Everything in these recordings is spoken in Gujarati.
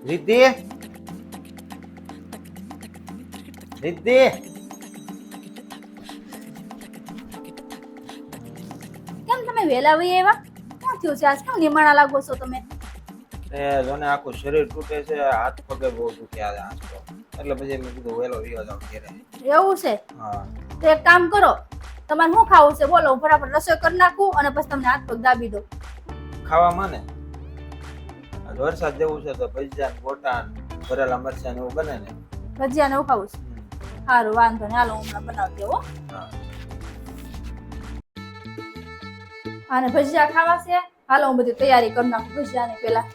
રિદ્ધિ, રિદ્ધિ, કેમ તમે વેલા વહી આવ્યા? શું થયું છે આજ? કેમ નિમાણા લાગો છો તમે? જોને આખું શરીર તૂટે છે, હાથ પગે બહુ દુખ્યા છે આજ તો. એટલે પછી મેં કીધું વેલો વિયો જાવ ઘરે. એવું છે? હા. તો એક કામ કરો, તમારે શું ખાવું છે બોલો, હું ફટાફટ રસોઈ કરી નાખું અને પછી તમને હાથ પગ દાબી દો. ખાવામાં ને આજ વરસાદ જેવું છે તો ભજીયા ને ગોટા ને ભરેલા મરચાં ને એવું બને ને. ભજીયા ને એવું ખાવું છે? સારું, વાંધો નહીં, હાલો હું હમણાં બનાવી દઉં હો. હા. અને ભજીયા ખાવા છે, હાલો હું બધી તૈયારી કરી નાખું ભજીયાની પેલા.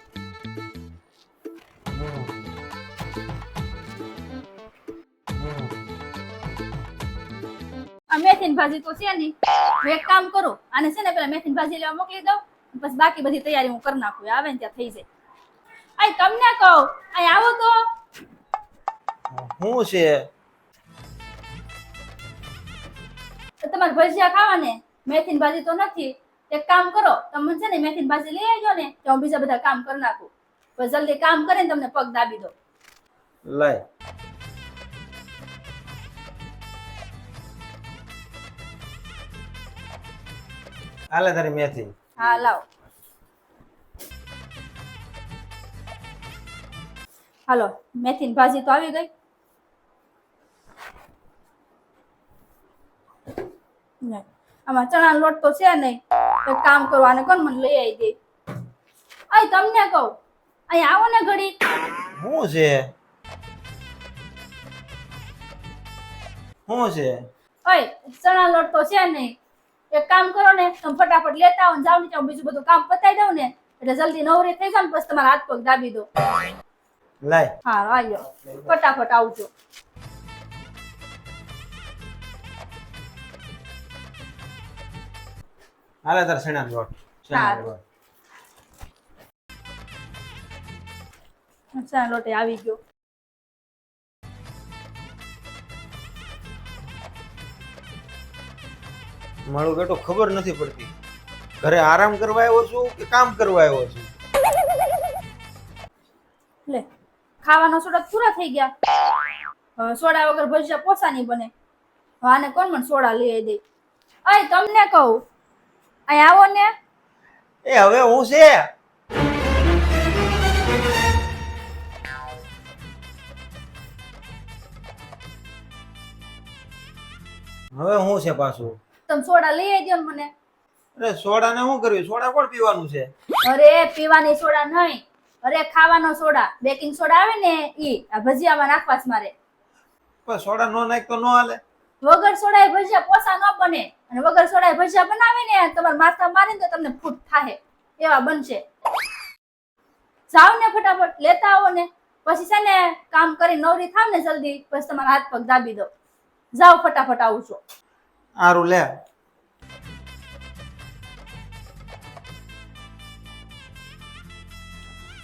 આ મેથીની ભાજી તો છે નહીં, હું એક કામ કરું, આને છે ને પેલા મેથીની ભાજી લેવા મોકલી દઉં, પછી બાકી બધી તૈયારી હું કરી નાખું, આવે ને ત્યાં થઈ જાય. આય તમને કહું, આય આવો તો. શું છે? તમારે ભજીયા ખાવા ને મેથીની ભાજી તો નથી, એક કામ કરો, તમે છે ને મેથીની ભાજી લઈ આવજો ને તો હું બીજા બધા કામ કરી નાખું, પછી જલ્દી કામ કરીને તમને પગ દાબી દો. લાય. હાલે તારી મેથી. હા લાવો. હાલો, મેથીની ભાજી તો આવી ગઈ. નહીં, આમાં ચણાનો લોટ તો છે નહીં, એક કામ કરો, આને કોણ મને લઈ આવી દે. આય તમને કહું, અહીંયા આવો ને ઘડી. શું છે? શું છે? ઓય, ચણાનો લોટ તો છે નહીં, એક કામ કરો ને, તમે ફટાફટ લેતા આવો ને જાવ ને, બીજું બધું કામ પતાવી દઉં ને એટલે જલ્દી નવરી થઈ જાવ ને પછી તમારા હાથ પગ દાબી દો. લાય. હા આવ્યો, ફટાફટ આવજો. હાલે તાર શેણાનો લોટ. શેણાનો લોટ. ચણાનો લોટ આવી ગયો. મારું બેટો ખબર નથી પડતી, ઘરે આરામ કરવા આવ્યો છું કે કામ કરવા આવ્યો છું? લે, ખાવાનો સોડા પૂરા થઈ ગયા, હવે સોડા વગર ભજીયા પોસા નહીં બને, હવે આને કોણ મને સોડા લઈ દે. અય તમને કહું, અહીં આવો ને. એ હવે હું છે? હવે હું છે પાછું? તમે સોડા લઈ આવી દો ને મને. અરે સોડા ને શું કરવી? સોડા કોણ પીવાનું છે? અરે પીવાની સોડા નહીં, અરે ખાવાનો સોડા, બેકિંગ સોડા આવે ને ઈ, આ ભજીયામાં નાખવા છે મારે. પણ સોડા નો નાખ તો નો હાલે. વગર સોડા એ ભજીયા પોસા ન બને, અને વગર સોડા એ ભજીયા બનાવે ને તમારા માથા મારીને તો તમને ફૂટ થાય એવા બનશે. જાવ ને ફટાફટ લેતા આવો ને, પછી છે ને કામ કરી નવરી થાવ ને જલ્દી, પછી તમારા હાથ પગ દાબી દો. જાઓ ફટાફટ આવજો. સારું લે.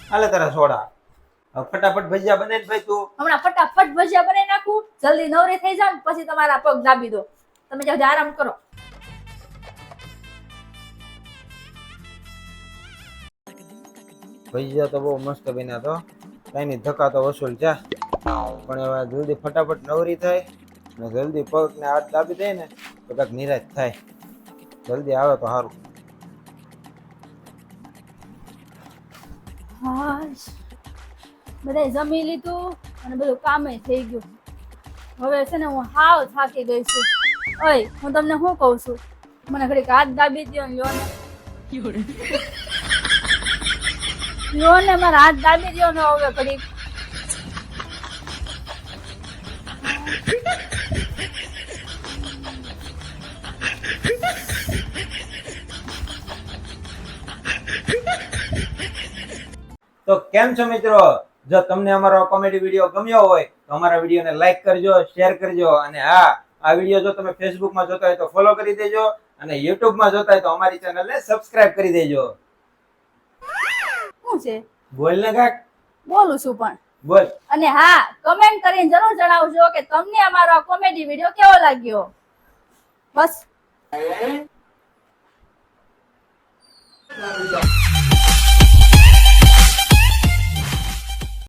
હાલે તારા સોડા. હવે ફટાફટ ભજીયા બને ભાઈ તું. હમણાં ફટાફટ ભજીયા બનાવી નાખું, જલ્દી નવરી થઈ જાવ પછી તમારા પગ દાબી દો. તમે જાઓ આરામ કરો. ભજીયા તો બહુ મસ્ત બન્યા તો, કઈ નહીં, ધક્કા તો વસૂલ છે. પણ હવે જલ્દી ફટાફટ નવરી થાય ને જલ્દી પગ ને હાથ દાબી દે ને તો કાંઈક નિરાશ થાય. જલ્દી આવે તો સારું. હાશ, બધાય જમી લીધું અને બધું કામે થઈ ગયું. હવે છે ને હું હાવ થાકી ગઈ છું. ઓય, હું તમને શું કહું છું, મને ઘડીક હાથ દાબી દો ને, લ્યો ને મારા હાથ દાબી દો ને હવે ઘડીક. તો કેમ છો મિત્રો? જો તમને અમારો કોમેડી વિડીયો ગમ્યો હોય તો અમારા વિડીયોને લાઈક કરજો, શેર કરજો, અને હા, આ વિડીયો જો તમે ફેસબુકમાં જોતા હોય તો ફોલો કરી દેજો, અને યુટ્યુબમાં જોતા હોય તો અમારી ચેનલને સબસ્ક્રાઇબ કરી દેજો. શું છે? બોલ ને કાક. બોલું છું પણ. બોલ. અને હા, કમેન્ટ કરીને જરૂર જણાવજો કે તમને અમારો આ કોમેડી વિડીયો કેવો લાગ્યો. બસ.